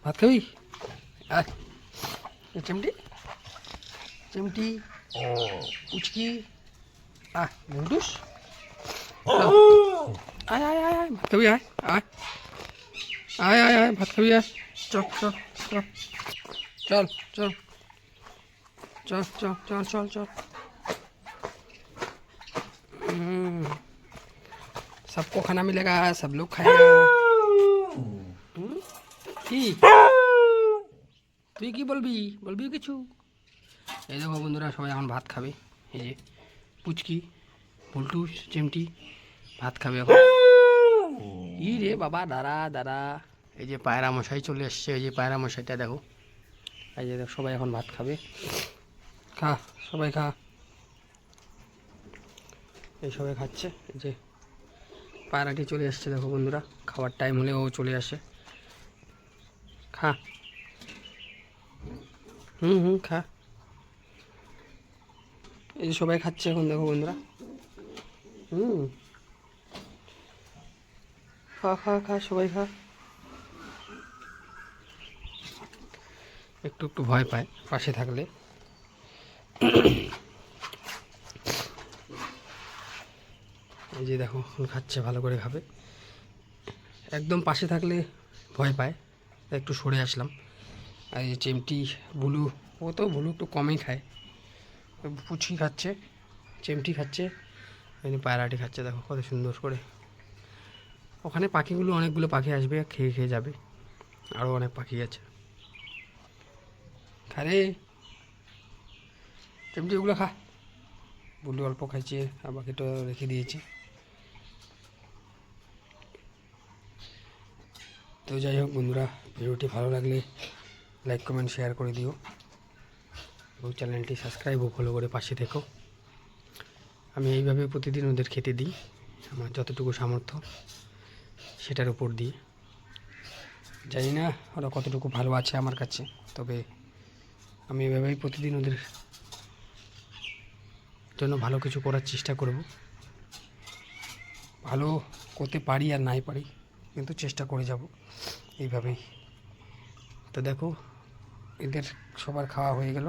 ভাত খাবি? আয় চিমটি চিমটি উচকি বুলটুস আয় আয় আয় আয় ভাত খাবি? আয় আয় আয় আয় আয় ভাত খাবি? আয় চল চল চল চল चल चल चल चल चल सबको खाना मिलेगा, सब लोग खाएगा। কি তুই কি বলবি? বলবি কিছু? এই দেখো বন্ধুরা, সবাই এখন ভাত খাবে। এই যে পুচকি, বুলটুস, চিমটি ভাত খাবে এখন। ই রে বাবা, দাঁড়া দাঁড়া। এই যে পায়রা মশাই চলে এসছে। এই যে পায়রা মশাইটা দেখো। এই যে দেখো, সবাই এখন ভাত খাবে। খা, সবাই খা। এই সবাই খাচ্ছে। এই যে পায়রাটি চলে আসছে দেখো বন্ধুরা, খাওয়ার টাইম হলে ও চলে আসে। খা, খা। এই যে সবাই খাচ্ছে এখন দেখো বন্ধুরা। খা খা খা, সবাই খা। একটু একটু ভয় পায় পাশে থাকলে। এই যে দেখো খাচ্ছে, ভালো করে খাবে। একদম পাশে থাকলে ভয় পায়, একটু সরে আসলাম। আর এই চিমটি, বুলু, ও তো বুলু একটু কমই খায়। পুচকি খাচ্ছে, চিমটি খাচ্ছে, এমনি পায়রাটি খাচ্ছে দেখো কত সুন্দর করে। ওখানে পাখিগুলো, অনেকগুলো পাখি আসবে, খেয়ে খেয়ে যাবে। আরও অনেক পাখি আছে। খা রে চিমটি, ওগুলো খা। বুলু অল্প খাইছে, আর বাকিটা রেখে দিয়েছি। তো যাই হোক বন্ধুরা, ভিডিওটি ভালো লাগলে লাইক কমেন্ট শেয়ার করে দিও এবং চ্যানেলটি সাবস্ক্রাইব ও ফলো করে পাশে থেকো। আমি এইভাবে প্রতিদিন ওদের খেতে দিই, আমার যতটুকু সামর্থ্য সেটার উপর দিই। জানি না ওরা কতটুকু ভালো আছে আমার কাছে, তবে আমি এভাবেই প্রতিদিন ওদের জন্য ভালো কিছু করার চেষ্টা করব। ভালো করতে পারি আর নাই পারি, কিন্তু চেষ্টা করে যাব এইভাবেই। তো দেখো, এদের সবার খাওয়া হয়ে গেল,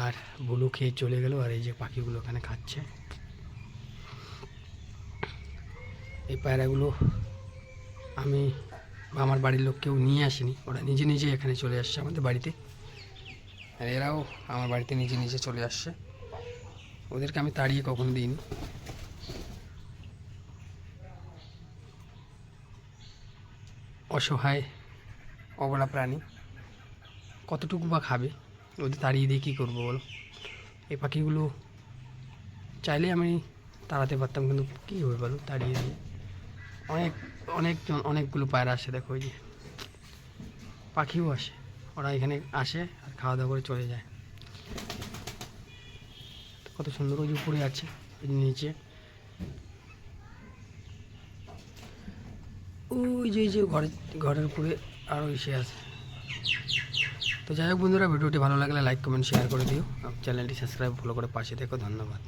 আর বুলু খেয়ে চলে গেল। আর এই যে পাখিগুলো ওখানে খাচ্ছে। এই পায়রাগুলো আমি বা আমার বাড়ির লোক কেউ নিয়ে আসেনি, ওরা নিজে নিজে এখানে চলে আসছে আমাদের বাড়িতে। আর এরাও আমার বাড়িতে নিজে নিজে চলে আসছে। ওদেরকে আমি তাড়িয়ে কখনো দিইনি। অসহায় অবলা প্রাণী, কতটুকু বা খাবে? ওদের তাড়িয়ে দিয়ে কী করবো বলো? এই পাখিগুলো চাইলে আমি তাড়াতে পারতাম, কিন্তু কী হবে বলো তাড়িয়ে দিয়ে? অনেকগুলো পায়রা আসে দেখো, ওই যে পাখিও আসে। ওরা এখানে আসে আর খাওয়া দাওয়া করে চলে যায়। কত সুন্দর, ওই যে উপরে আছে, ওই যে নিচে, ওই যে ঘরের উপরে আরও এসে আছে। তো যাই হোক বন্ধুরা, ভিডিওটি ভালো লাগলে লাইক কমেন্ট শেয়ার করে দিও, চ্যানেলটি সাবস্ক্রাইব ফলো করে পাশে থেকো। ধন্যবাদ।